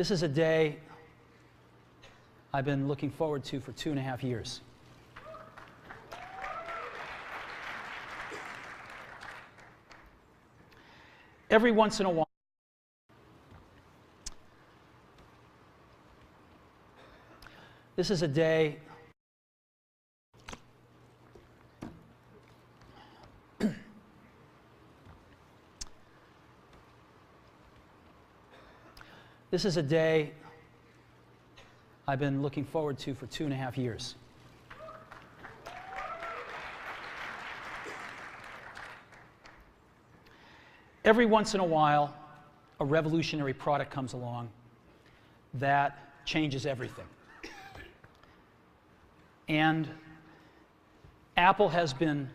This is a day I've been looking forward to for 2.5 years. Every once in a while, this is a day This is a day I've been looking forward to for 2.5 years. Every once in a while, a revolutionary product comes along that changes everything. And Apple has been,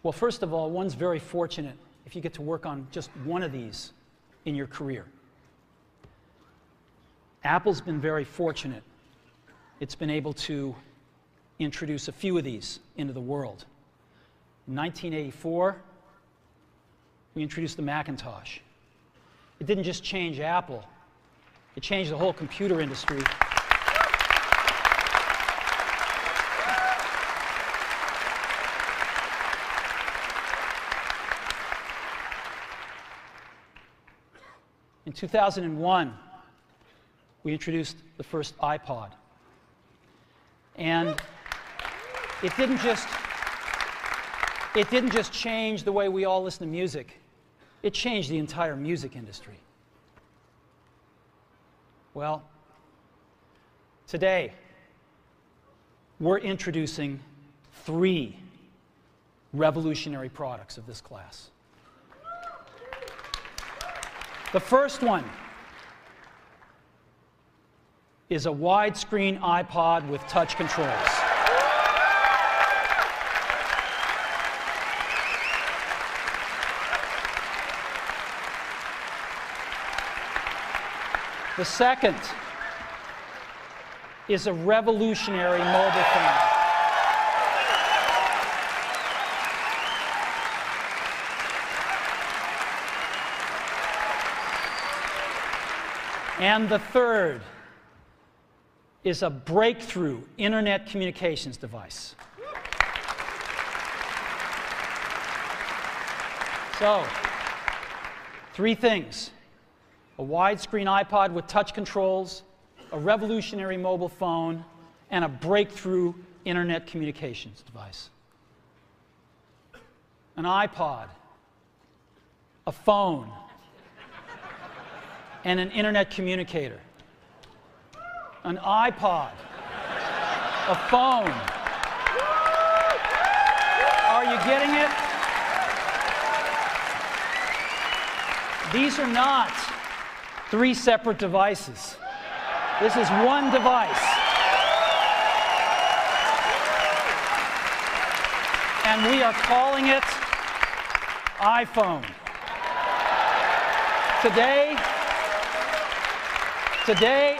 well, first of all, one's very fortunate if you get to work on just one of these in your career. Apple's been very fortunate. It's been able to introduce a few of these into the world. In 1984, we introduced the Macintosh. It didn't just change Apple, it changed the whole computer industry. In 2001, we introduced the first iPod. And it didn't just change the way we all listen to music. It changed the entire music industry. Well, today, we're introducing 3 revolutionary products of this class. The first one is a widescreen iPod with touch controls. The second is a revolutionary mobile phone. And the third is a breakthrough internet communications device. So, 3 things: a widescreen iPod with touch controls, a revolutionary mobile phone, and a breakthrough internet communications device. An iPod, a phone, and an internet communicator. An iPod, a phone. Are you getting it? These are not 3 separate devices. This is one device. And we are calling it iPhone. Today,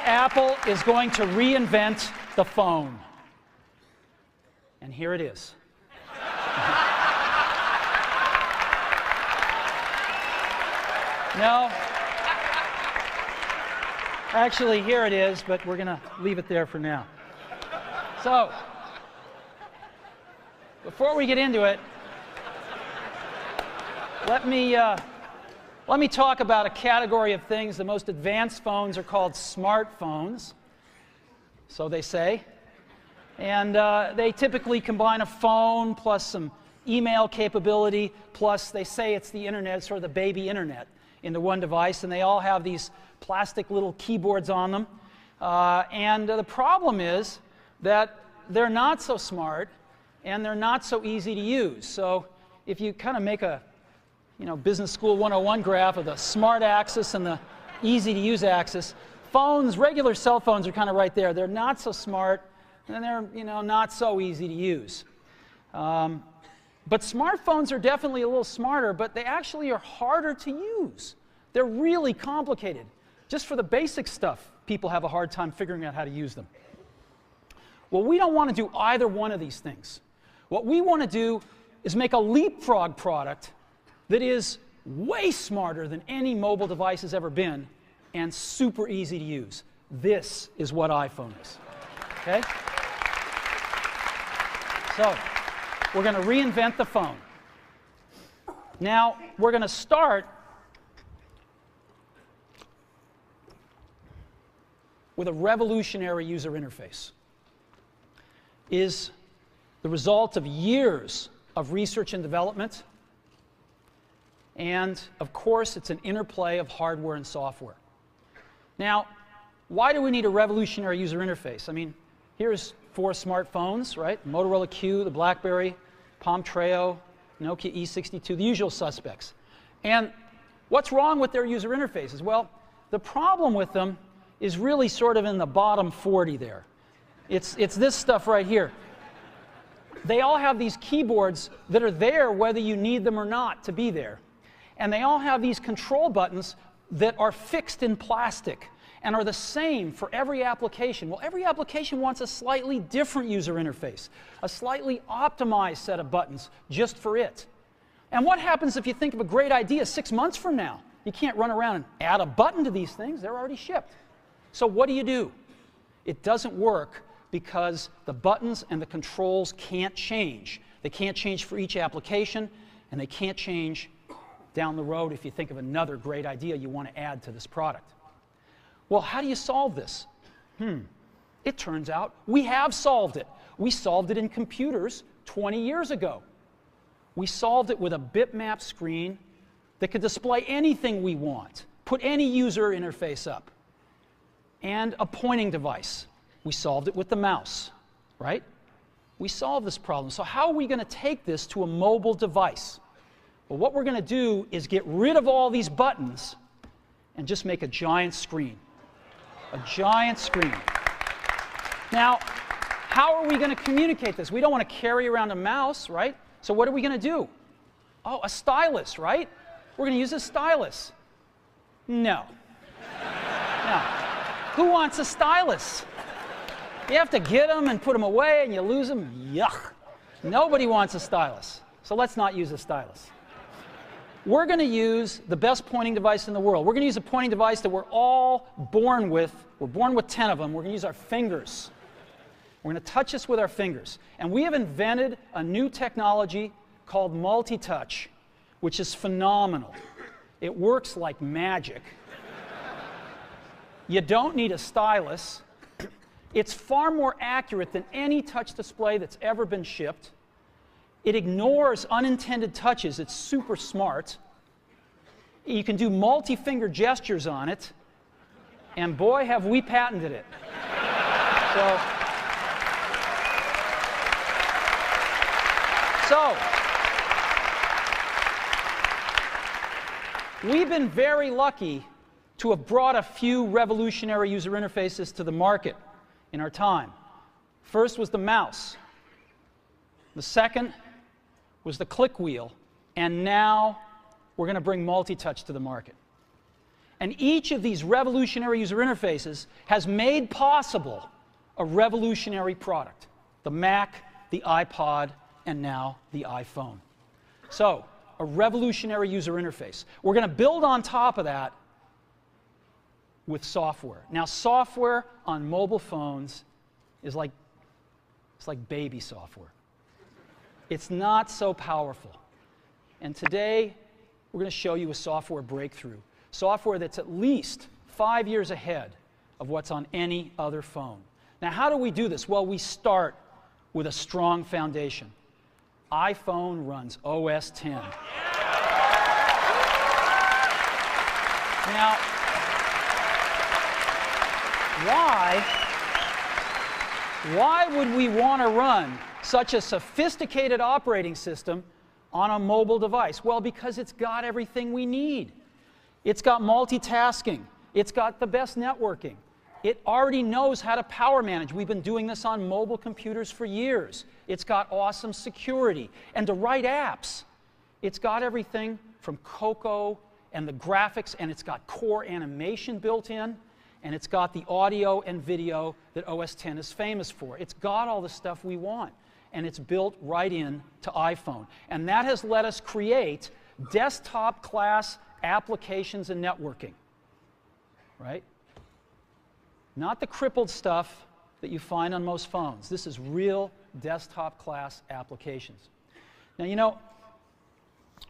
Apple is going to reinvent the phone. And here it is. No. Actually, here it is, but we're going to leave it there for now. So, before we get into it, let me talk about a category of things. The most advanced phones are called smartphones, so they say. And they typically combine a phone plus some email capability, plus they say it's the internet, sort of the baby internet, into one device. And they all have these plastic little keyboards on them. And the problem is that they're not so smart and they're not so easy to use. So if you kind of make a Business School 101 graph of the smart axis and the easy-to-use axis, phones, regular cell phones, are kind of right there. They're not so smart, and they're not so easy to use. But smartphones are definitely a little smarter, but they actually are harder to use. They're really complicated. Just for the basic stuff, people have a hard time figuring out how to use them. Well, we don't want to do either one of these things. What we want to do is make a leapfrog product that is way smarter than any mobile device has ever been, and super easy to use. This is what iPhone is. Okay? So, we're going to reinvent the phone. Now, we're going to start with a revolutionary user interface. Is the result of years of research and development, and of course it's an interplay of hardware and software. Now, why do we need a revolutionary user interface? I mean, here's 4 smartphones, right? Motorola Q, the BlackBerry, Palm Treo, Nokia E62, the usual suspects. And what's wrong with their user interfaces? Well, the problem with them is really sort of in the bottom 40 there. It's this stuff right here. They all have these keyboards that are there whether you need them or not to be there. And they all have these control buttons that are fixed in plastic and are the same for every application. Well, every application wants a slightly different user interface, a slightly optimized set of buttons just for it. And what happens if you think of a great idea 6 months from now? You can't run around and add a button to these things. They're already shipped. So what do? It doesn't work because the buttons and the controls can't change. They can't change for each application, and they can't change down the road if you think of another great idea you want to add to this product. Well, how do you solve this? It turns out we have solved it. We solved it in computers 20 years ago. We solved it with a bitmap screen that could display anything we want, put any user interface up, and a pointing device. We solved it with the mouse, right? We solved this problem. So how are we going to take this to a mobile device? Well, what we're going to do is get rid of all these buttons and just make a giant screen. A giant screen. Now, how are we going to communicate this? We don't want to carry around a mouse, right? So what are we going to do? Oh, a stylus, right? We're going to use a stylus. No. No. Who wants a stylus? You have to get them and put them away and you lose them. Yuck. Nobody wants a stylus. So let's not use a stylus. We're going to use the best pointing device in the world. We're going to use a pointing device that we're all born with. We're born with 10 of them. We're going to use our fingers. We're going to touch this with our fingers. And we have invented a new technology called multi-touch, which is phenomenal. It works like magic. You don't need a stylus. It's far more accurate than any touch display that's ever been shipped. It ignores unintended touches. It's super smart. You can do multi-finger gestures on it. And boy, have we patented it. So, we've been very lucky to have brought a few revolutionary user interfaces to the market in our time. First was the mouse. The second was the click wheel. And now we're going to bring multi-touch to the market. And each of these revolutionary user interfaces has made possible a revolutionary product. The Mac, the iPod, and now the iPhone. So, a revolutionary user interface. We're going to build on top of that with software. Now, software on mobile phones is like baby software. It's not so powerful. And today, we're going to show you a software breakthrough. Software that's at least 5 years ahead of what's on any other phone. Now, how do we do this? Well, we start with a strong foundation. iPhone runs OS X. Now, why would we want to run such a sophisticated operating system on a mobile device? Well, because it's got everything we need. It's got multitasking. It's got the best networking. It already knows how to power manage. We've been doing this on mobile computers for years. It's got awesome security. And to write apps, it's got everything from Cocoa and the graphics, and it's got core animation built in, and it's got the audio and video that OS X is famous for. It's got all the stuff we want, and it's built right in to iPhone. And that has let us create desktop-class applications and networking. right? Not the crippled stuff that you find on most phones. This is real desktop class applications. Now, you know,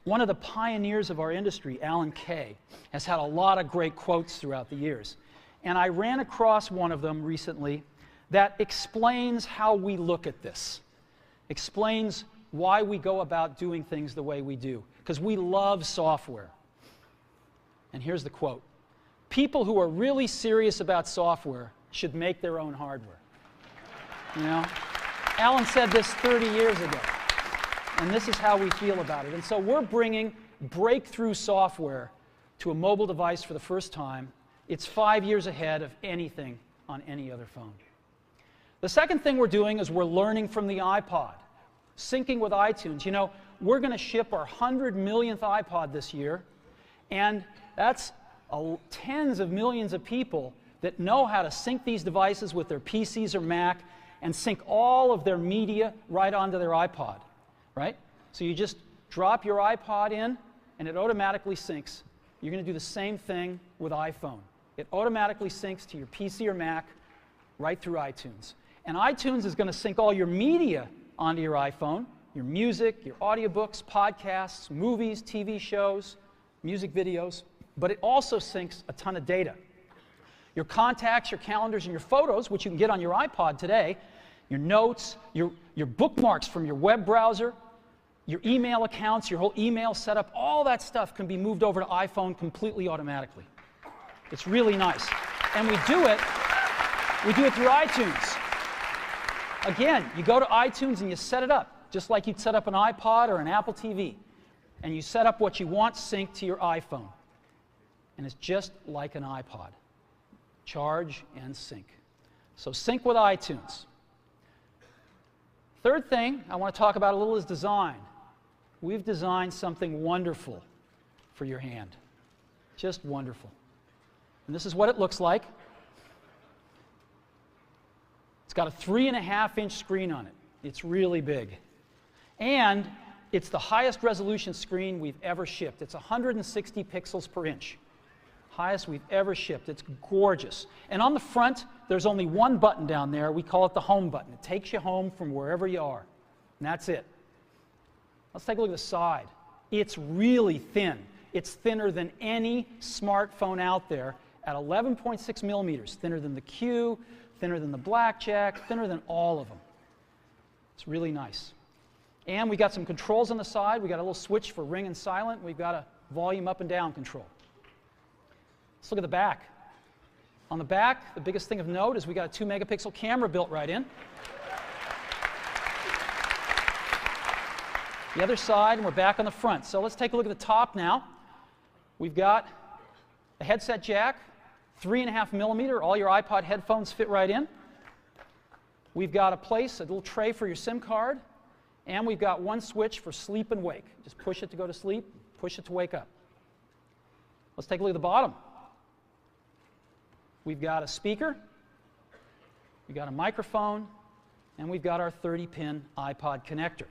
one of the pioneers of our industry, Alan Kay, has had a lot of great quotes throughout the years. And I ran across one of them recently that explains how we look at this, explains why we go about doing things the way we do, because we love software. And here's the quote: "People who are really serious about software should make their own hardware." You know, Alan said this 30 years ago, and this is how we feel about it. And so we're bringing breakthrough software to a mobile device for the first time. It's 5 years ahead of anything on any other phone. The second thing we're doing is we're learning from the iPod, syncing with iTunes. You know, we're going to ship our 100 millionth iPod this year, and that's tens of millions of people that know how to sync these devices with their PCs or Mac and sync all of their media right onto their iPod, right? So you just drop your iPod in, and it automatically syncs. You're going to do the same thing with iPhone. It automatically syncs to your PC or Mac right through iTunes. And iTunes is going to sync all your media onto your iPhone, your music, your audiobooks, podcasts, movies, TV shows, music videos, but it also syncs a ton of data. Your contacts, your calendars, and your photos, which you can get on your iPod today, your notes, your bookmarks from your web browser, your email accounts, your whole email setup, all that stuff can be moved over to iPhone completely automatically. It's really nice. And we do it through iTunes. Again, you go to iTunes and you set it up, just like you'd set up an iPod or an Apple TV. And you set up what you want synced to your iPhone. And it's just like an iPod. Charge and sync. So sync with iTunes. Third thing I want to talk about a little is design. We've designed something wonderful for your hand. Just wonderful. And this is what it looks like. It's got a 3.5-inch screen on it. It's really big. And it's the highest resolution screen we've ever shipped. It's 160 pixels per inch. Highest we've ever shipped. It's gorgeous. And on the front, there's only one button down there. We call it the home button. It takes you home from wherever you are. And that's it. Let's take a look at the side. It's really thin. It's thinner than any smartphone out there at 11.6 millimeters. Thinner than the Q, thinner than the Blackjack, thinner than all of them. It's really nice. And we got some controls on the side. We got a little switch for ring and silent. We've got a volume up and down control. Let's look at the back. On the back, the biggest thing of note is we got a 2-megapixel camera built right in. The other side, and we're back on the front. So let's take a look at the top now. We've got a headset jack, 3.5 millimeter. All your iPod headphones fit right in. We've got a little tray for your SIM card. And we've got one switch for sleep and wake. Just push it to go to sleep, push it to wake up. Let's take a look at the bottom. We've got a speaker, we've got a microphone, and we've got our 30-pin iPod connector.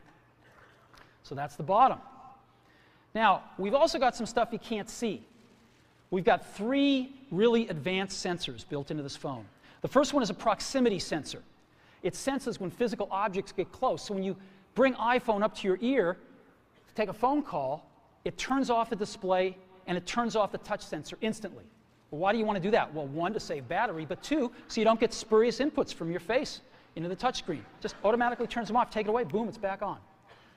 So that's the bottom. Now, we've also got some stuff you can't see. We've got 3 really advanced sensors built into this phone. The first one is a proximity sensor. It senses when physical objects get close. So when you bring iPhone up to your ear to take a phone call, it turns off the display and it turns off the touch sensor instantly. Well, why do you want to do that? Well, 1, to save battery, but 2, so you don't get spurious inputs from your face into the touch screen. Just automatically turns them off, take it away, boom, it's back on.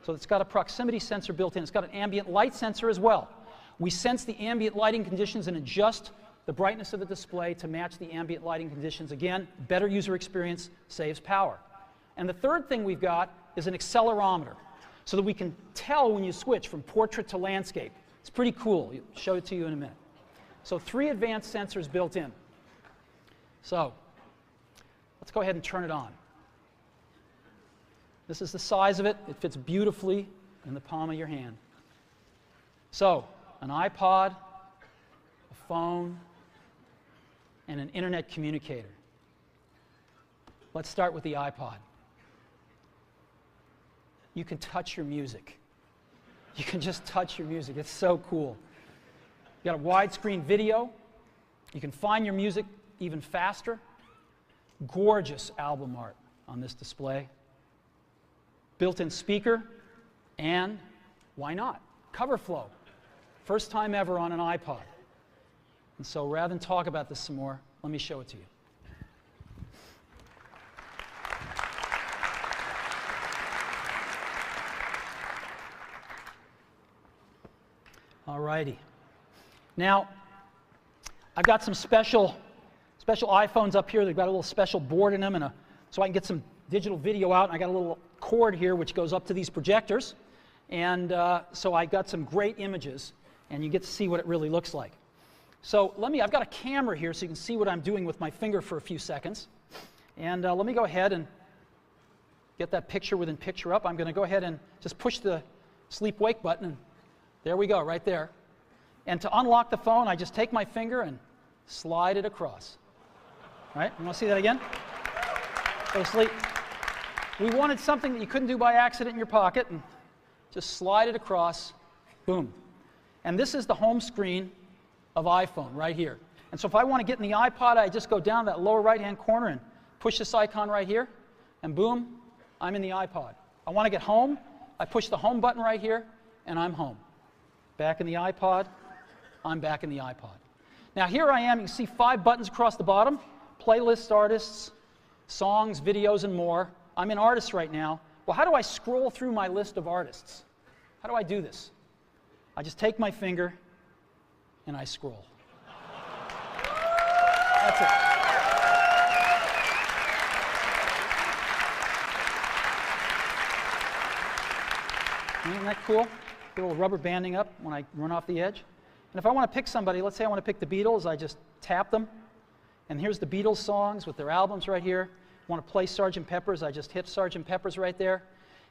So it's got a proximity sensor built in. It's got an ambient light sensor as well. We sense the ambient lighting conditions and adjust the brightness of the display to match the ambient lighting conditions. Again, better user experience, saves power. And the third thing we've got is an accelerometer, so that we can tell when you switch from portrait to landscape. It's pretty cool. I'll show it to you in a minute. So 3 advanced sensors built in. So let's go ahead and turn it on. This is the size of it. It fits beautifully in the palm of your hand. So an iPod, a phone, and an internet communicator. Let's start with the iPod. You can touch your music. You can just touch your music. It's so cool. You got a widescreen video. You can find your music even faster. Gorgeous album art on this display. Built-in speaker, and why not? Cover flow. First time ever on an iPod. And so rather than talk about this some more, let me show it to you. All righty. Now, I've got some special iPhones up here. They've got a little special board in them, and so I can get some digital video out. And I got a little cord here which goes up to these projectors. And so I got some great images, and you get to see what it really looks like. So I've got a camera here so you can see what I'm doing with my finger for a few seconds. And let me go ahead and get that picture within picture up. I'm going to go ahead and just push the sleep-wake button, and there we go, right there. And to unlock the phone, I just take my finger and slide it across. Right? You want to see that again? Go to sleep. We wanted something that you couldn't do by accident in your pocket, and just slide it across, boom. And this is the home screen of iPhone right here. And so if I want to get in the iPod, I just go down that lower right-hand corner and push this icon right here, and boom, I'm in the iPod. I want to get home, I push the home button right here, and I'm home. Back in the iPod, I'm back in the iPod. Now here I am, you can see 5 buttons across the bottom, playlists, artists, songs, videos, and more. I'm in artists right now. Well, how do I scroll through my list of artists? How do I do this? I just take my finger and I scroll. That's it. Isn't that cool? Get a little rubber banding up when I run off the edge. And if I want to pick somebody, let's say I want to pick the Beatles, I just tap them. And here's the Beatles songs with their albums right here. I want to play Sgt. Pepper's, I just hit Sgt. Pepper's right there.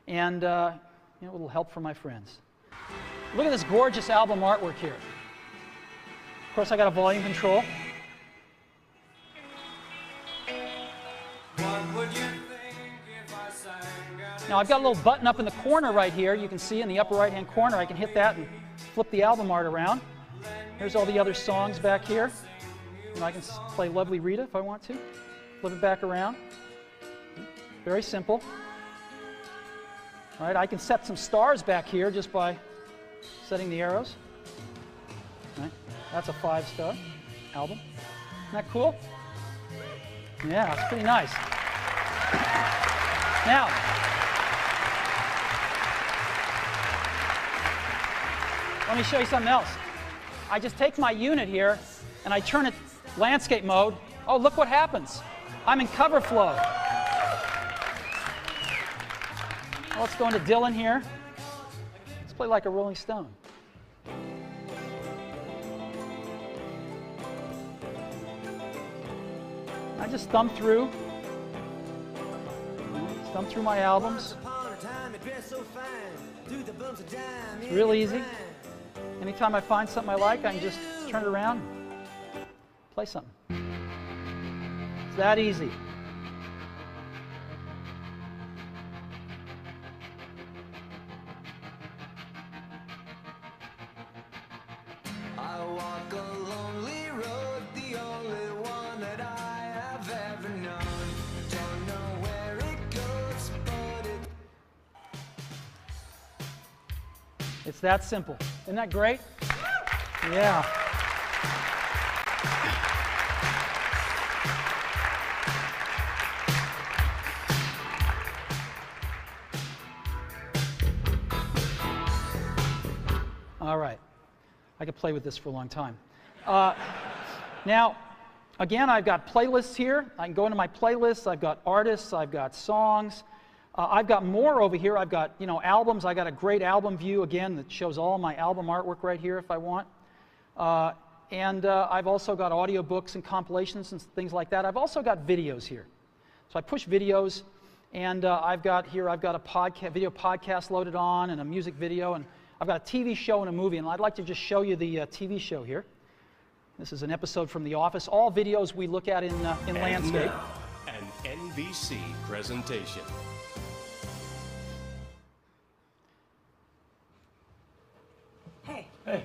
And a little help from my friends. Look at this gorgeous album artwork here. Of course, I got a volume control. Now I've got a little button up in the corner right here. You can see in the upper right-hand corner. I can hit that and flip the album art around. Here's all the other songs back here. And I can play Lovely Rita if I want to. Flip it back around. Very simple. All right, I can set some stars back here just by setting the arrows. All right, that's a 5-star album. Isn't that cool? Yeah, it's pretty nice. Now, let me show you something else. I just take my unit here and I turn it landscape mode. Oh, look what happens. I'm in cover flow. Well, let's go into Dylan here. Let's play like a Rolling Stone. I just thumb through my albums. It's real easy. Anytime I find something I like, I can just turn it around, play something. It's that easy. I walk a lonely road, the only one that I have ever known. Don't know where it goes, but It's that simple. Isn't that great? Yeah. All right. I could play with this for a long time. Now, again, I've got playlists here. I can go into my playlists. I've got artists. I've got songs. I've got more over here. I've got, albums. I got a great album view, again, that shows all my album artwork right here if I want. And I've also got audiobooks and compilations and things like that. I've also got videos here. So I push videos, and I've got a video podcast loaded on and a music video, and I've got a TV show and a movie, and I'd like to just show you the TV show here. This is an episode from The Office. All videos we look at in landscape. Now, an NBC presentation. Hey, Hey.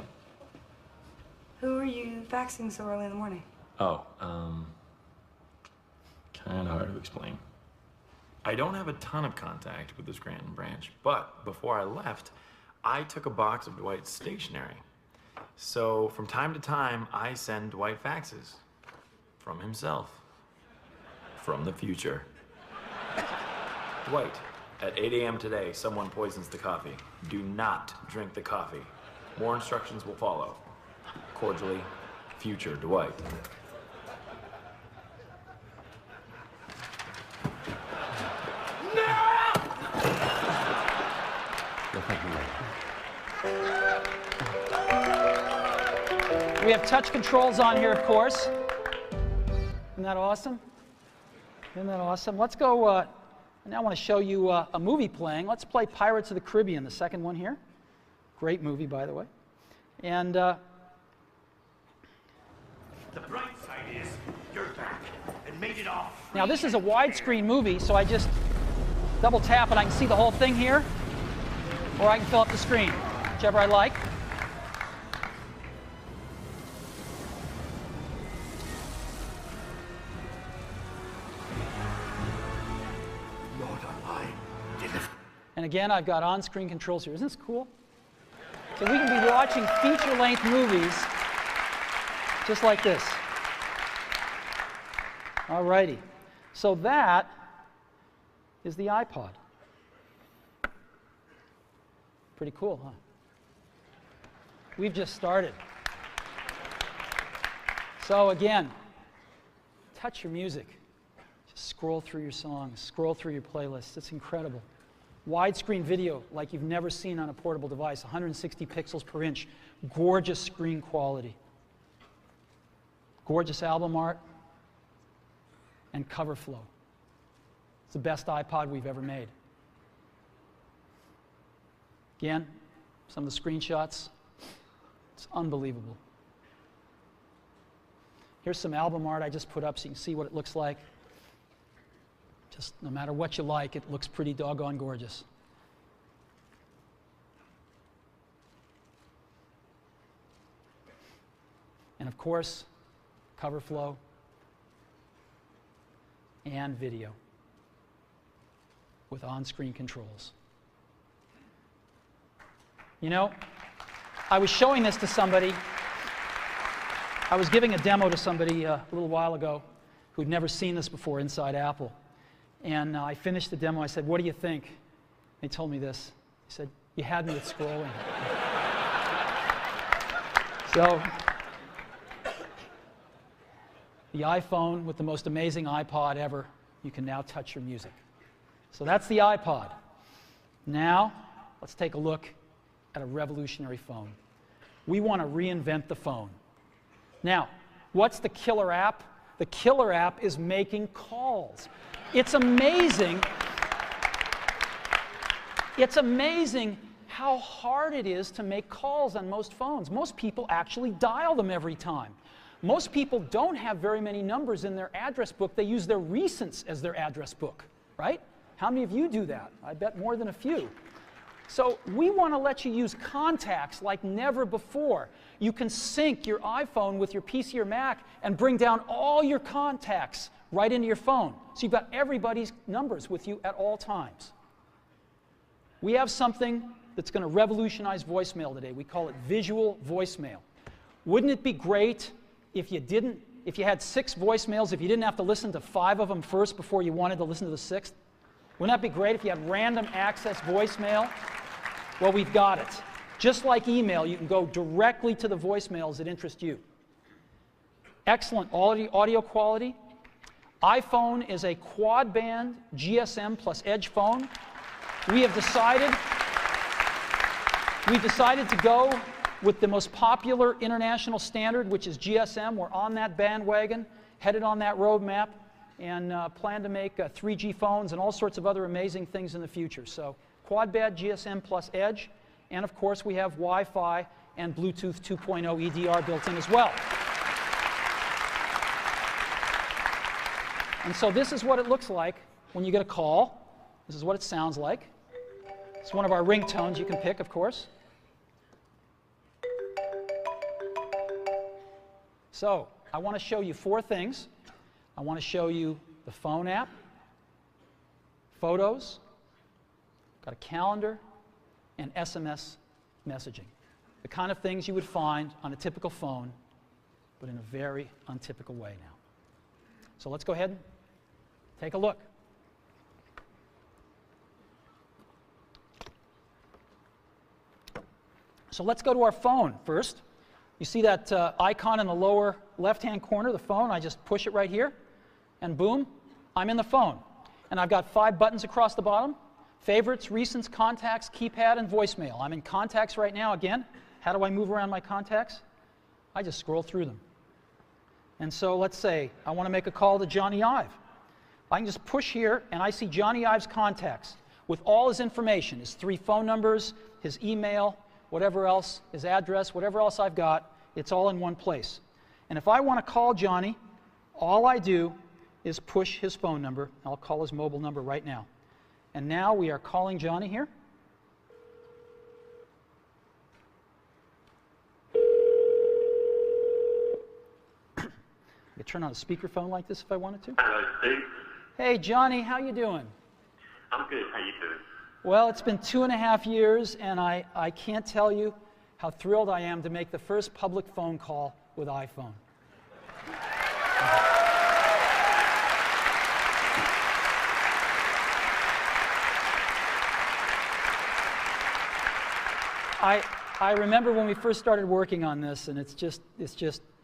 who are you faxing so early in the morning? Oh, kind of hard to explain. I don't have a ton of contact with the Scranton branch, but before I left, I took a box of Dwight's stationery. So from time to time, I send Dwight faxes. From himself. From the future. Dwight, at 8 a.m. today, someone poisons the coffee. Do not drink the coffee. More instructions will follow. Cordially, future Dwight. We have touch controls on here, of course. Isn't that awesome? Isn't that awesome? Let's go, I now want to show you a movie playing. Let's play Pirates of the Caribbean, the second one here. Great movie, by the way. And the bright side is you're back and made it off. now this is a widescreen movie, so I just double tap and I can see the whole thing here, or I can fill up the screen, whichever I like. Lord Online, deliver. And again, I've got on-screen controls here. Isn't this cool? So we can be watching feature-length movies just like this. All righty. So that is the iPod. Pretty cool, huh? We've just started. So again, touch your music. Just scroll through your songs, scroll through your playlists. It's incredible. Widescreen video like you've never seen on a portable device, 160 pixels per inch, gorgeous screen quality, gorgeous album art, and cover flow. It's the best iPod we've ever made. Again, some of the screenshots. It's unbelievable. Here's some album art I just put up so you can see what it looks like. Just no matter what you like, it looks pretty doggone gorgeous. And of course, cover flow and video with on-screen controls. You know, I was showing this to somebody. I was giving a demo to somebody a little while ago who'd never seen this before inside Apple. And I finished the demo. I said, "What do you think?" They told me this. He said, "You had me at scrolling." So, the iPhone with the most amazing iPod ever, you can now touch your music. So that's the iPod. Now, let's take a look at a revolutionary phone. We want to reinvent the phone. Now, what's the killer app? The killer app is making calls. It's amazing. It's amazing how hard it is to make calls on most phones. Most people actually dial them every time. Most people don't have very many numbers in their address book. They use their recents as their address book, right? How many of you do that? I bet more than a few. So we want to let you use contacts like never before. You can sync your iPhone with your PC or Mac and bring down all your contacts right into your phone. So you've got everybody's numbers with you at all times. We have something that's going to revolutionize voicemail today. We call it visual voicemail. Wouldn't it be great if you had 6 voicemails, if you didn't have to listen to 5 of them first before you wanted to listen to the 6th? Wouldn't that be great if you had random access voicemail? Well, we've got it. Just like email, you can go directly to the voicemails that interest you. Excellent audio quality. iPhone is a quad-band GSM plus Edge phone. We've decided to go with the most popular international standard, which is GSM. We're on that bandwagon, headed on that roadmap, and plan to make 3G phones and all sorts of other amazing things in the future. So quad-band GSM plus Edge, and of course we have Wi-Fi and Bluetooth 2.0 EDR built in as well. And so this is what it looks like when you get a call. This is what it sounds like. It's one of our ringtones you can pick, of course. So I want to show you 4 things. I want to show you the phone app, photos, got a calendar, and SMS messaging. The kind of things you would find on a typical phone, but in a very untypical way now. So let's go ahead and take a look. So let's go to our phone first. You see that icon in the lower left-hand corner, the phone? I just push it right here, and boom, I'm in the phone. And I've got 5 buttons across the bottom: favorites, recents, contacts, keypad, and voicemail. I'm in contacts right now again. How do I move around my contacts? I just scroll through them. And so let's say I want to make a call to Johnny Ive. I can just push here, and I see Johnny Ive's contacts with all his information, his 3 phone numbers, his email, whatever else, his address, whatever else I've got, it's all in one place. And if I want to call Johnny, all I do is push his phone number. I'll call his mobile number right now. And now we are calling Johnny here. I could turn on a speakerphone like this if I wanted to. Hello, Steve. Hey, Johnny, how you doing? I'm good. How you doing? Well, it's been 2.5 years, and I can't tell you how thrilled I am to make the first public phone call with iPhone. I remember when we first started working on this, and it's just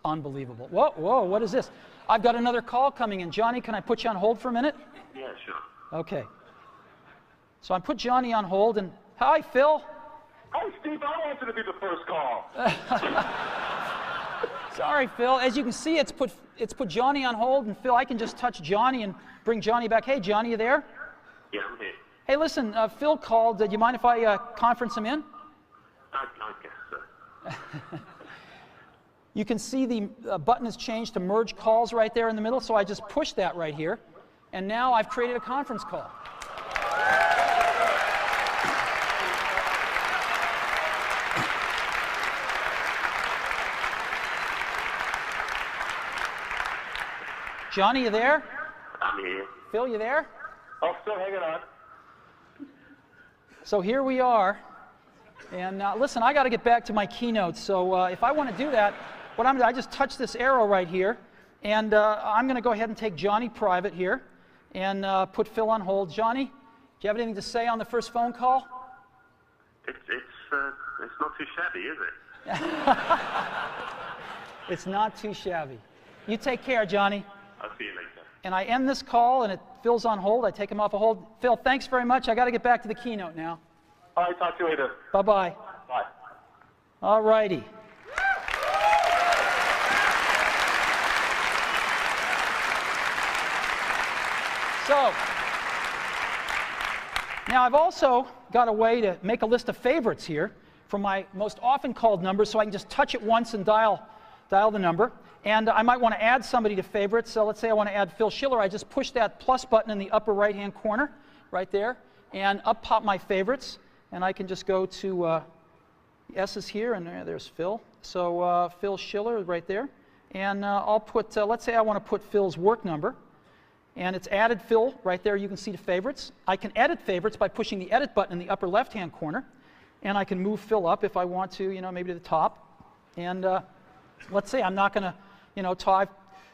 unbelievable. Whoa, whoa, what is this? I've got another call coming in. Johnny, can I put you on hold for a minute? Yeah, sure. Okay. So I put Johnny on hold, and hi, Phil. Hi, Steve. I wanted to be the first call. Sorry, Phil. As you can see, it's put Johnny on hold, and Phil, I can just touch Johnny and bring Johnny back. Hey, Johnny, you there? Yeah, I'm here. Hey, listen, Phil called. Do you mind if I conference him in? I guess so. You can see the button has changed to merge calls right there in the middle, so I just pushed that right here, and now I've created a conference call. Johnny, you there? I'm here. Phil, you there? Oh, still hanging on. So here we are. And listen, I got to get back to my keynote. So if I want to do that, what I'm going to do, I just touch this arrow right here. And I'm going to go ahead and take Johnny private here and put Phil on hold. Johnny, do you have anything to say on the first phone call? It's not too shabby, is it? It's not too shabby. You take care, Johnny. I'll see you later. And I end this call, and Phil's on hold. I take him off a hold. Phil, thanks very much. I got to get back to the keynote now. All right, talk to you later. Bye-bye. Bye. All righty. So, now I've also got a way to make a list of favorites here for my most often called numbers, so I can just touch it once and dial the number. And I might want to add somebody to favorites. So let's say I want to add Phil Schiller. I just push that plus button in the upper right-hand corner right there, and up pop my favorites. And I can just go to the S's here, and there's Phil. So Phil Schiller right there. And I'll put, let's say I want to put Phil's work number. And it's added Phil right there. You can see the favorites. I can edit favorites by pushing the edit button in the upper left-hand corner. And I can move Phil up if I want to, maybe to the top. And let's say I'm not going to,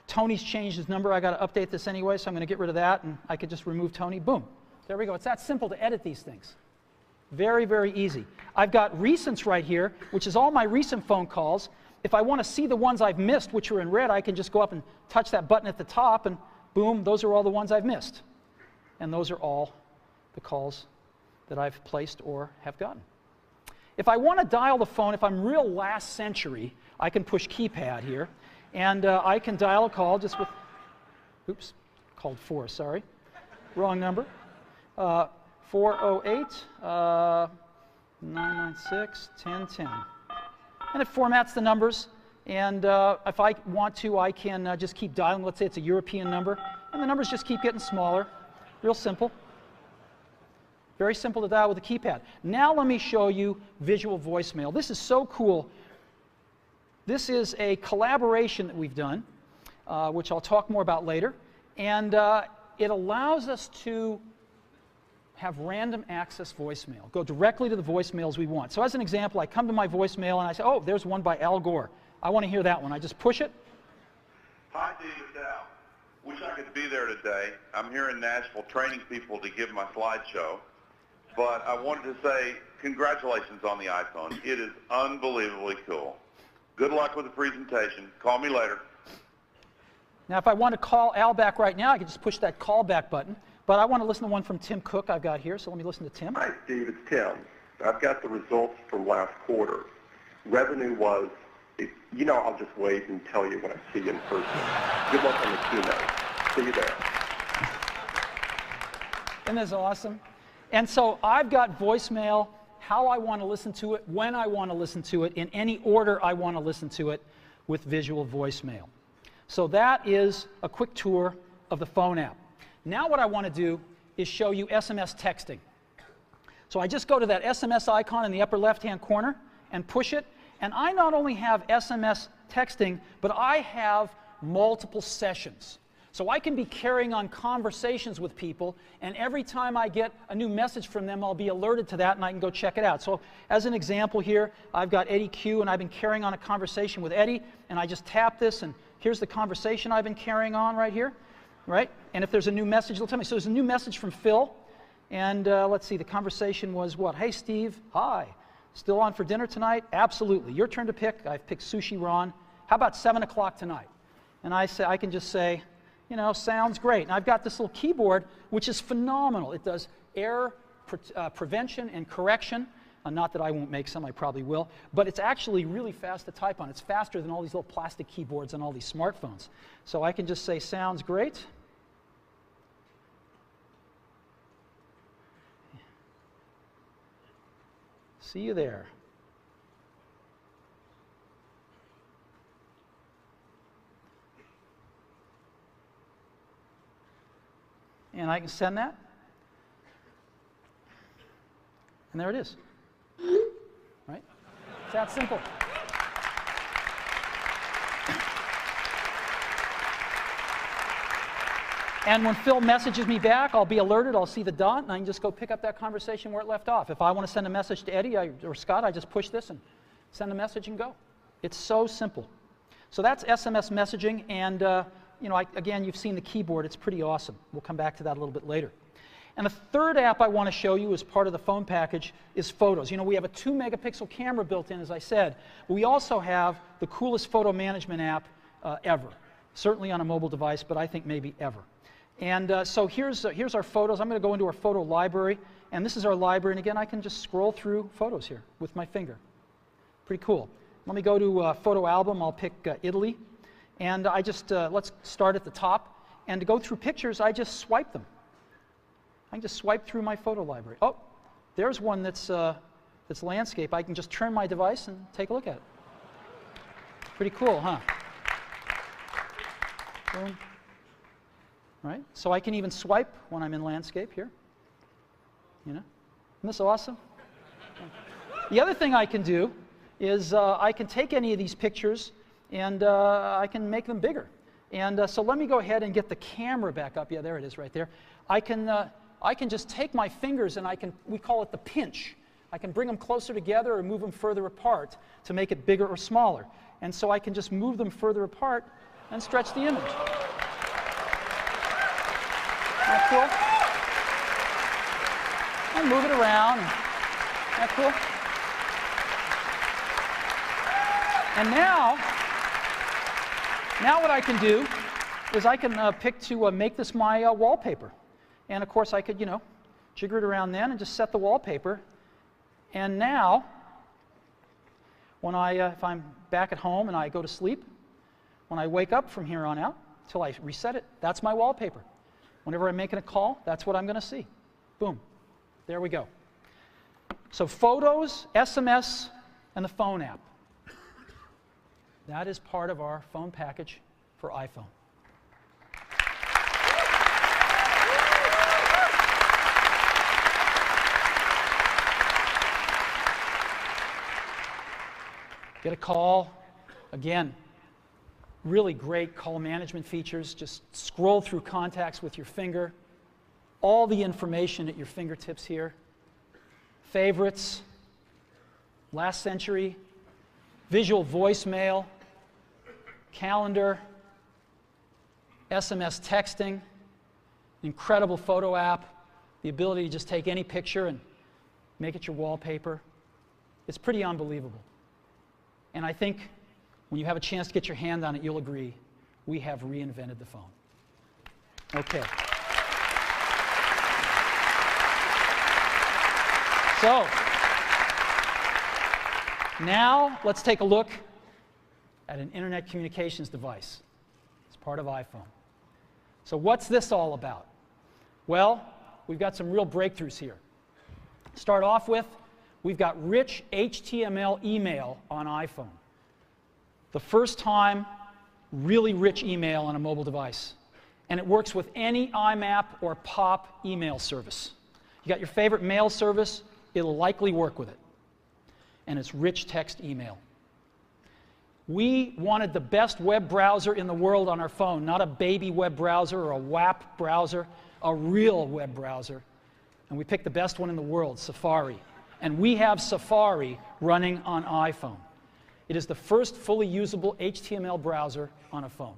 Tony's changed his number. I got to update this anyway, so I'm going to get rid of that. And I could just remove Tony. Boom. There we go. It's that simple to edit these things. Very, very easy. I've got recents right here, which is all my recent phone calls. If I want to see the ones I've missed, which are in red, I can just go up and touch that button at the top, and boom, those are all the ones I've missed. And those are all the calls that I've placed or have gotten. If I want to dial the phone, if I'm real last century, I can push keypad here, and I can dial a call just with, oops, called 4, sorry, wrong number. 408-996-1010. And it formats the numbers, and if I want to, I can just keep dialing. Let's say it's a European number, and the numbers just keep getting smaller. Real simple. Very simple to dial with a keypad. Now let me show you visual voicemail. This is so cool. This is a collaboration that we've done which I'll talk more about later. And it allows us to have random access voicemail, go directly to the voicemails we want. So as an example, I come to my voicemail and I say, oh, there's one by Al Gore. I want to hear that one. I just push it. Hi, David Dow. Wish I could be there today. I'm here in Nashville training people to give my slideshow. But I wanted to say congratulations on the iPhone. It is unbelievably cool. Good luck with the presentation. Call me later. Now, if I want to call Al back right now, I can just push that call back button. But I want to listen to one from Tim Cook I've got here, so let me listen to Tim. Hi, Steve. It's Tim. I've got the results from last quarter. Revenue was, I'll just wait and tell you when I see you in person. Good luck on the keynote. See you there. Isn't this awesome? And so I've got voicemail, how I want to listen to it, when I want to listen to it, in any order I want to listen to it with visual voicemail. So that is a quick tour of the phone app. Now what I want to do is show you SMS texting. So I just go to that SMS icon in the upper left-hand corner and push it. And I not only have SMS texting, but I have multiple sessions. So I can be carrying on conversations with people, and every time I get a new message from them, I'll be alerted to that, and I can go check it out. So as an example here, I've got Eddie Q, and I've been carrying on a conversation with Eddie, and I just tap this, and here's the conversation I've been carrying on right here, right? And if there's a new message, it'll tell me. So there's a new message from Phil, and let's see, the conversation was what? Hey, Steve, hi. Still on for dinner tonight? Absolutely. Your turn to pick. I've picked sushi Ron. How about 7 o'clock tonight? And I can just say, sounds great. And I've got this little keyboard, which is phenomenal. It does error prevention and correction. Not that I won't make some, I probably will. But it's actually really fast to type on. It's faster than all these little plastic keyboards on all these smartphones. So I can just say, sounds great. See you there. And I can send that. And there it is. Right? It's that simple. And when Phil messages me back, I'll be alerted, I'll see the dot, and I can just go pick up that conversation where it left off. If I want to send a message to Eddie or Scott, I just push this and send a message and go. It's so simple. So that's SMS messaging, and again, you've seen the keyboard. It's pretty awesome. We'll come back to that a little bit later. And the third app I want to show you as part of the phone package is photos. We have a 2-megapixel camera built in, as I said. But we also have the coolest photo management app ever. Certainly on a mobile device, but I think maybe ever. And so here's our photos. I'm going to go into our photo library. And this is our library. And again, I can just scroll through photos here with my finger. Pretty cool. Let me go to photo album. I'll pick Italy. And I just, let's start at the top. And to go through pictures, I just swipe them. I can just swipe through my photo library. Oh, there's one that's landscape. I can just turn my device and take a look at it. Pretty cool, huh? Boom. Right? So I can even swipe when I'm in landscape here. Isn't this awesome? The other thing I can do is I can take any of these pictures and I can make them bigger. And so let me go ahead and get the camera back up. Yeah, there it is right there. I can just take my fingers and we call it the pinch. I can bring them closer together or move them further apart to make it bigger or smaller. And so I can just move them further apart and stretch the image. Isn't that cool? And move it around. Isn't that cool? And now what I can do is I can pick to make this my wallpaper. And of course I could, jigger it around then and just set the wallpaper. And now, when if I'm back at home and I go to sleep, when I wake up from here on out, till I reset it, that's my wallpaper. Whenever I'm making a call, that's what I'm going to see. Boom. There we go. So photos, SMS, and the phone app. That is part of our phone package for iPhone. Get a call. Again, really great call management features. Just scroll through contacts with your finger. All the information at your fingertips here. Favorites, last century, visual voicemail, calendar, SMS texting, incredible photo app, the ability to just take any picture and make it your wallpaper. It's pretty unbelievable. And I think when you have a chance to get your hand on it, you'll agree, we have reinvented the phone. Okay. So, now let's take a look at an internet communications device. It's part of iPhone. So what's this all about? Well, we've got some real breakthroughs here. Start off with, we've got rich HTML email on iPhone. The first time, really rich email on a mobile device. And it works with any IMAP or POP email service. You got your favorite mail service, it'll likely work with it. And it's rich text email. We wanted the best web browser in the world on our phone, not a baby web browser or a WAP browser, a real web browser. And we picked the best one in the world, Safari. And we have Safari running on iPhone. It is the first fully usable HTML browser on a phone.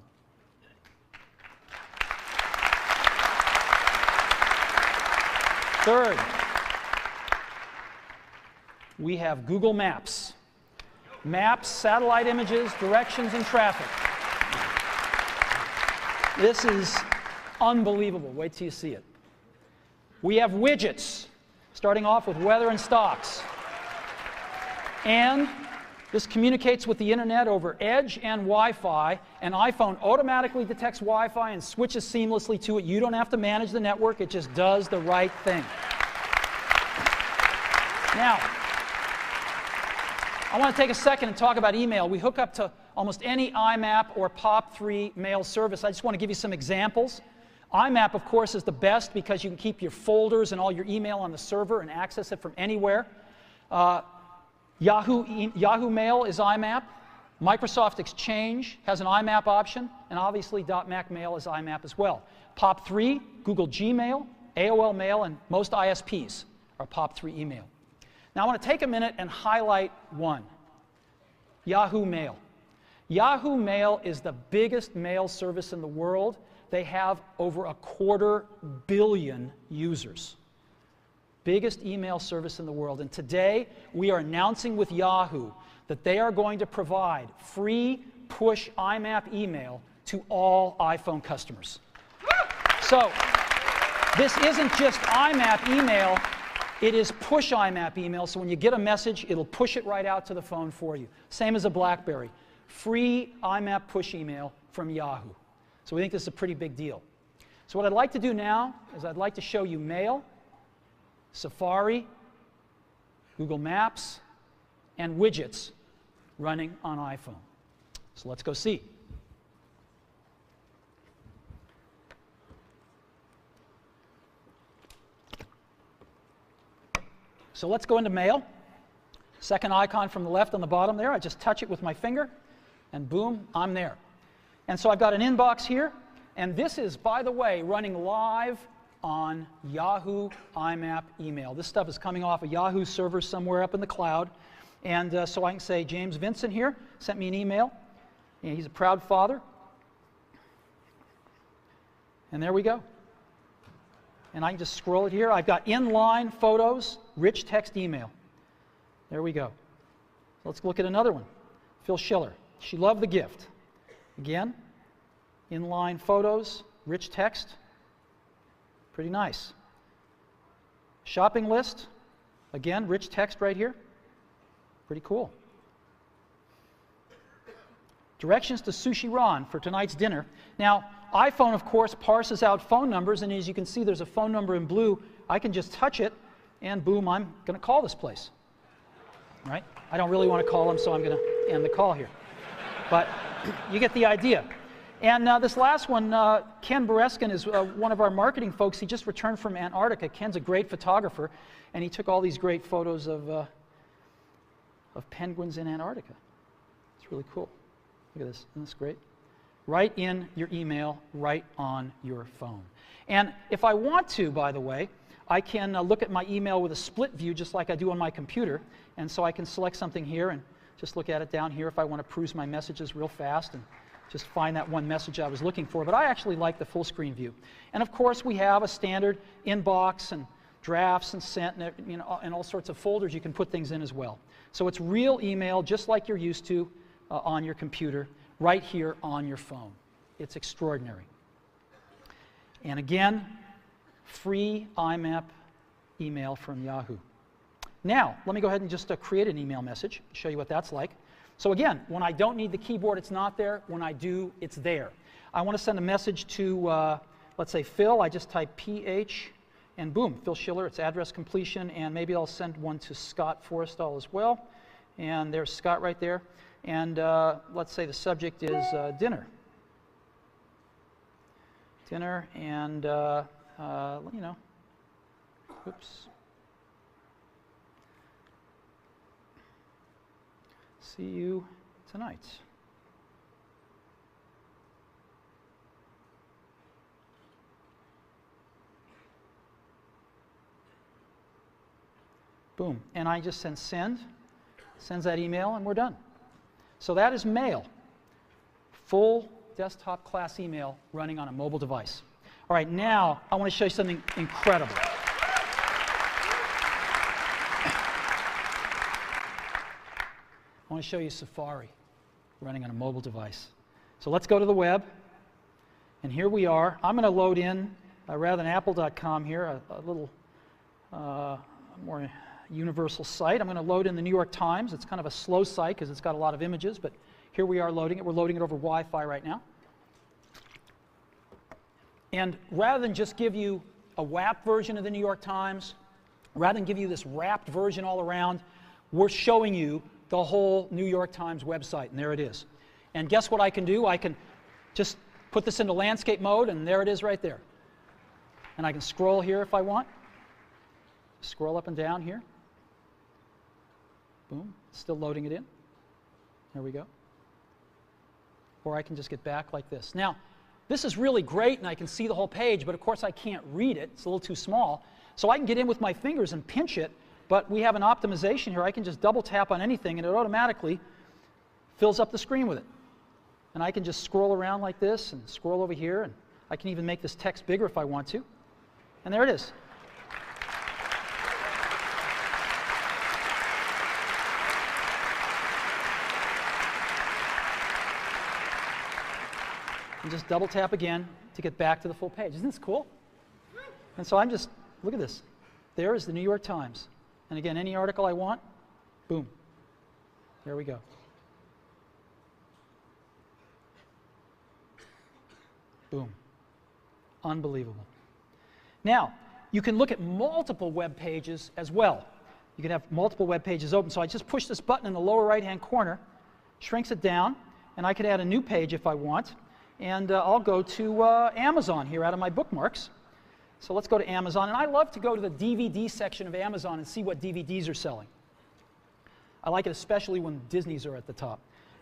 Third, we have Google Maps. Maps, satellite images, directions, and traffic. This is unbelievable. Wait till you see it. We have widgets, starting off with weather and stocks. And this communicates with the internet over Edge and Wi-Fi, and iPhone automatically detects Wi-Fi and switches seamlessly to it. You don't have to manage the network, it just does the right thing. Now, I want to take a second and talk about email. We hook up to almost any IMAP or POP3 mail service. I just want to give you some examples. IMAP, of course, is the best because you can keep your folders and all your email on the server and access it from anywhere. Yahoo Mail is IMAP. Microsoft Exchange has an IMAP option, and obviously .Mac Mail is IMAP as well. POP3, Google Gmail, AOL Mail, and most ISPs are POP3 email. Now I want to take a minute and highlight one, Yahoo Mail. Yahoo Mail is the biggest mail service in the world. They have over 250 million users. Biggest email service in the world. And today, we are announcing with Yahoo that they are going to provide free push IMAP email to all iPhone customers. So, this isn't just IMAP email, it is push IMAP email. So when you get a message, it'll push it right out to the phone for you. Same as a BlackBerry. Free IMAP push email from Yahoo. So we think this is a pretty big deal. So what I'd like to do now is I'd like to show you Mail, Safari, Google Maps, and widgets running on iPhone. So let's go see. So let's go into Mail. Second icon from the left on the bottom there. I just touch it with my finger, and boom, I'm there. And so I've got an inbox here, and this is, by the way, running live on Yahoo IMAP email. This stuff is coming off a Yahoo server somewhere up in the cloud. And so I can say, James Vincent here sent me an email. And he's a proud father. And there we go. And I can just scroll it here. I've got inline photos, rich text email. There we go. Let's look at another one. Phil Schiller. She loved the gift. Again, inline photos, rich text. Pretty nice. Shopping list. Again, rich text right here. Pretty cool. Directions to Sushi Ron for tonight's dinner. Now, iPhone, of course, parses out phone numbers, and as you can see, there's a phone number in blue. I can just touch it, and boom, I'm going to call this place. Right? I don't really want to call them, so I'm going to end the call here. But you get the idea. And this last one, Ken Bereskin is one of our marketing folks. He just returned from Antarctica. Ken's a great photographer, and he took all these great photos of penguins in Antarctica. It's really cool. Look at this. Isn't this great? right in your email, right on your phone. And if I want to, by the way, I can look at my email with a split view just like I do on my computer. And so I can select something here and just look at it down here if I want to peruse my messages real fast and just find that one message I was looking for. But I actually like the full screen view. And of course, we have a standard inbox and drafts and sent and, and all sorts of folders you can put things in as well. So it's real email just like you're used to on your computer, right here on your phone. It's extraordinary. And again, free IMAP email from Yahoo. Now, let me go ahead and just create an email message, show you what that's like. So again, when I don't need the keyboard, it's not there. When I do, it's there. I want to send a message to, let's say, Phil. I just type PH, and boom, Phil Schiller, it's address completion, and maybe I'll send one to Scott Forrestal as well. And there's Scott right there. And let's say the subject is dinner. Dinner, and, oops. See you tonight. Boom. And I just send, sends that email, and we're done. So that is mail. Full desktop class email running on a mobile device. All right, now I want to show you something incredible. I want to show you Safari running on a mobile device. So let's go to the web. And here we are. I'm going to load in, rather than apple.com here, a little more universal site. I'm going to load in the New York Times. It's kind of a slow site because it's got a lot of images, but here we are loading it. We're loading it over Wi-Fi right now. And rather than just give you a WAP version of the New York Times, rather than give you this wrapped version all around, we're showing you the whole New York Times website, and there it is. And guess what I can do? I can just put this into landscape mode, and there it is right there. And I can scroll here if I want. Scroll up and down here. Boom, still loading it in. There we go. Or I can just get back like this. Now, this is really great, and I can see the whole page, but of course I can't read it. It's a little too small. So I can get in with my fingers and pinch it, but we have an optimization here. I can just double tap on anything, and it automatically fills up the screen with it. And I can just scroll around like this and scroll over here, and I can even make this text bigger if I want to. And there it is. And just double tap again to get back to the full page. Isn't this cool? And so I'm just, look at this. There is the New York Times. And again, any article I want, boom. There we go. Boom. Unbelievable. Now, you can look at multiple web pages as well. You can have multiple web pages open. So I just push this button in the lower right-hand corner, shrinks it down, and I could add a new page if I want. And I'll go to Amazon here out of my bookmarks. So let's go to Amazon. And I love to go to the DVD section of Amazon and see what DVDs are selling. I like it especially when Disney's are at the top.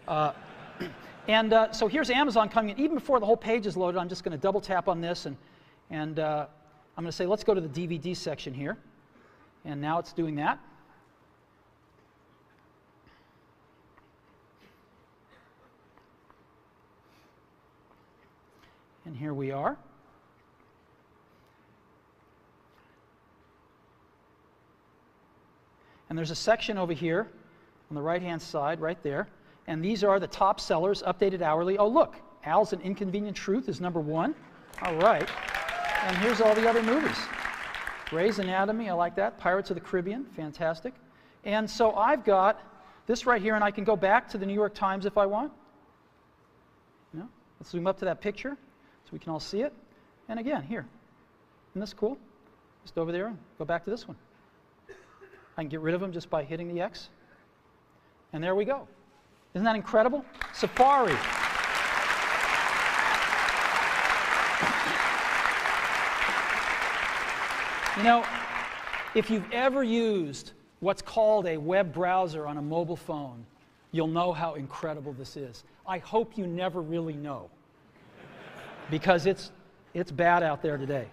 So here's Amazon coming in. Even before the whole page is loaded, I'm just going to double tap on this. And I'm going to say, let's go to the DVD section here. And now it's doing that. And here we are. And there's a section over here on the right-hand side, right there. And these are the top sellers, updated hourly. Oh, look, Al's An Inconvenient Truth is #1. All right. And here's all the other movies. Grey's Anatomy, I like that. Pirates of the Caribbean, fantastic. And so I've got this right here, and I can go back to the New York Times if I want. Let's zoom up to that picture so we can all see it. And again, here. Isn't this cool? Just over there and go back to this one. I can get rid of them just by hitting the X. And there we go. Isn't that incredible? Safari. If you've ever used what's called a web browser on a mobile phone, you'll know how incredible this is. I hope you never really know, because it's bad out there today.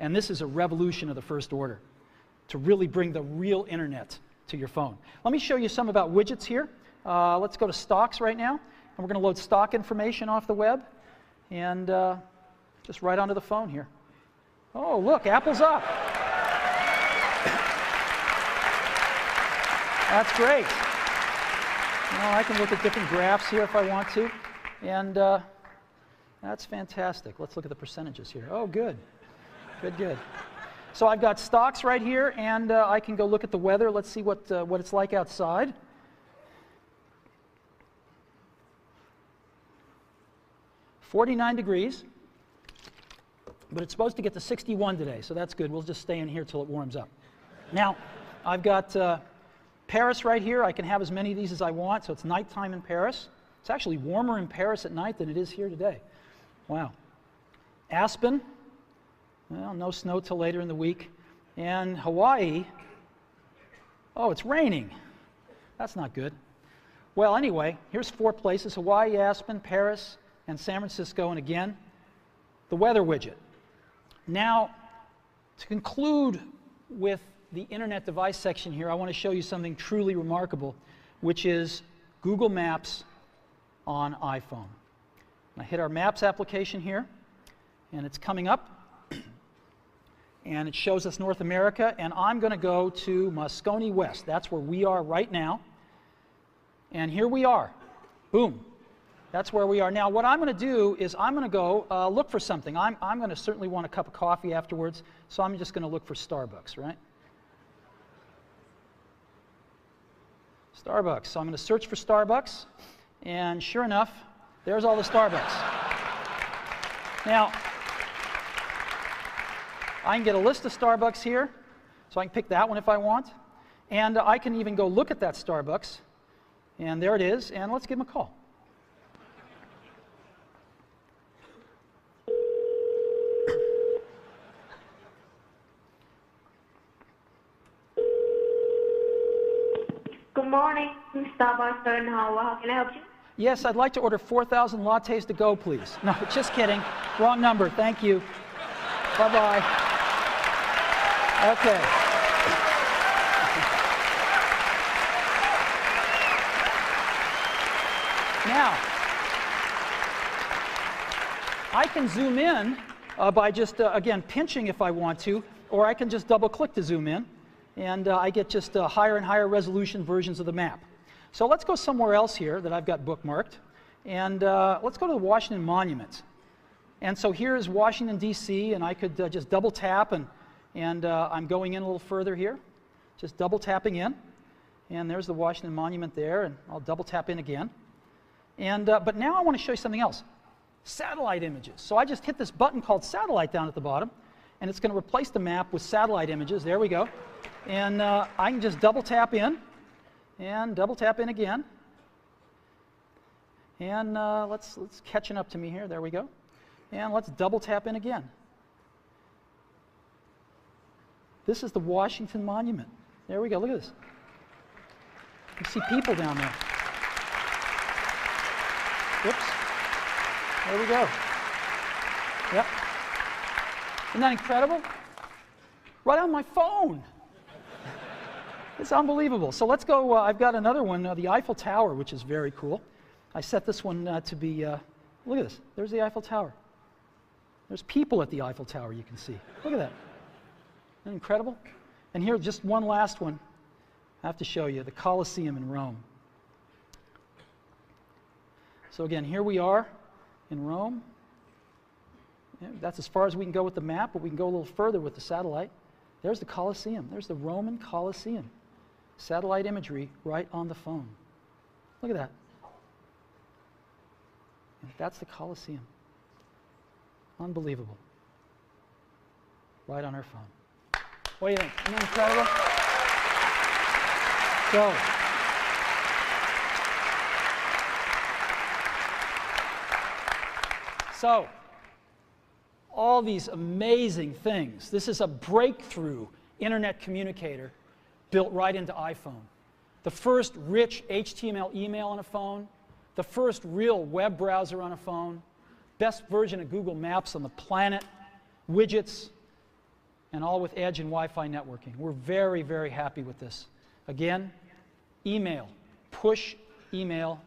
And this is a revolution of the first order to really bring the real internet to your phone. Let me show you some about widgets here. Let's go to stocks right now, and we're going to load stock information off the web and just right onto the phone here. Oh, look, Apple's up. That's great. I can look at different graphs here if I want to, and that's fantastic. Let's look at the percentages here. Oh, good. Good. So I've got stocks right here, and I can go look at the weather. Let's see what it's like outside. "49 degrees, but it's supposed to get to 61 today, so that's good. We'll just stay in here till it warms up. Now, I've got Paris right here. I can have as many of these as I want, so it's nighttime in Paris. It's actually warmer in Paris at night than it is here today. Wow. Aspen, well, no snow till later in the week. And Hawaii, oh, it's raining. That's not good. Well, anyway, here's 4 places: Hawaii, Aspen, Paris, and San Francisco. And again, the weather widget. Now, to conclude with the internet device section here, I want to show you something truly remarkable, which is Google Maps on iPhone. I hit our Maps application here, and it's coming up, and it shows us North America, and I'm going to go to Moscone West. That's where we are right now, and here we are. Boom. That's where we are. Now, what I'm going to do is I'm going to go look for something. I'm going to certainly want a cup of coffee afterwards, so I'm just going to look for Starbucks, right? Starbucks. So I'm going to search for Starbucks, and sure enough, there's all the Starbucks. Now, I can get a list of Starbucks here, so I can pick that one if I want, and I can even go look at that Starbucks, and there it is, and let's give them a call. Good morning, Starbucks in Hawaii. How can I help you? Yes, I'd like to order 4,000 lattes to go, please. No, just kidding. Wrong number. Thank you. Bye-bye. Okay. Now, I can zoom in by just, again, pinching if I want to, or I can just double-click to zoom in, and I get just higher and higher resolution versions of the map. So let's go somewhere else here that I've got bookmarked, and let's go to the Washington Monument. And so here is Washington, D.C., and I could just double tap, and I'm going in a little further here, just double tapping in, and there's the Washington Monument there, and I'll double tap in again. And but now I want to show you something else, satellite images. So I just hit this button called satellite down at the bottom, and it's going to replace the map with satellite images. There we go. And I can just double tap in, and double tap in again. And let's catching up to me here. There we go. And let's double tap in again. This is the Washington Monument. There we go. Look at this. You see people down there. Whoops. There we go. Yep. Isn't that incredible? Right on my phone. It's unbelievable. So let's go. I've got another one, the Eiffel Tower, which is very cool. I set this one to be, look at this. There's the Eiffel Tower. There's people at the Eiffel Tower, you can see. Look at that. Isn't that incredible? And here, just one last one I have to show you, the Colosseum in Rome. So again, here we are in Rome. Yeah, that's as far as we can go with the map, but we can go a little further with the satellite. There's the Colosseum. There's the Roman Colosseum. Satellite imagery right on the phone. Look at that. And that's the Colosseum. Unbelievable. Right on our phone. What do you think? Isn't that incredible? So, all these amazing things. This is a breakthrough internet communicator built right into iPhone. The first rich HTML email on a phone, the first real web browser on a phone, best version of Google Maps on the planet, widgets, and all with Edge and Wi-Fi networking. We're very, very happy with this. Again, email, push email,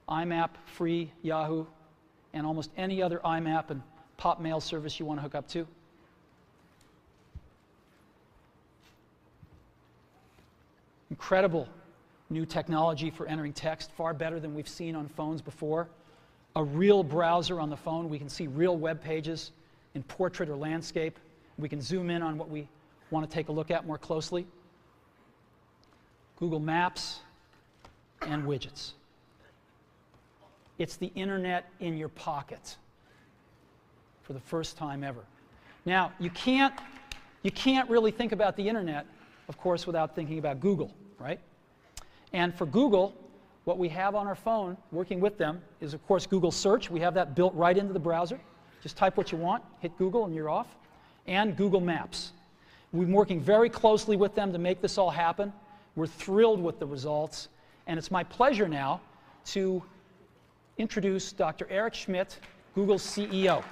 IMAP, free, Yahoo, and almost any other IMAP and pop mail service you want to hook up to. Incredible new technology for entering text, far better than we've seen on phones before. A real browser on the phone. We can see real web pages in portrait or landscape. We can zoom in on what we want to take a look at more closely. Google Maps and widgets. It's the internet in your pocket for the first time ever. Now, you can't really think about the internet, of course, without thinking about Google, right? And for Google, what we have on our phone, working with them, is of course Google Search. We have that built right into the browser. Just type what you want, hit Google, and you're off. And Google Maps. We've been working very closely with them to make this all happen. We're thrilled with the results. And it's my pleasure now to introduce Dr. Eric Schmidt, Google's CEO.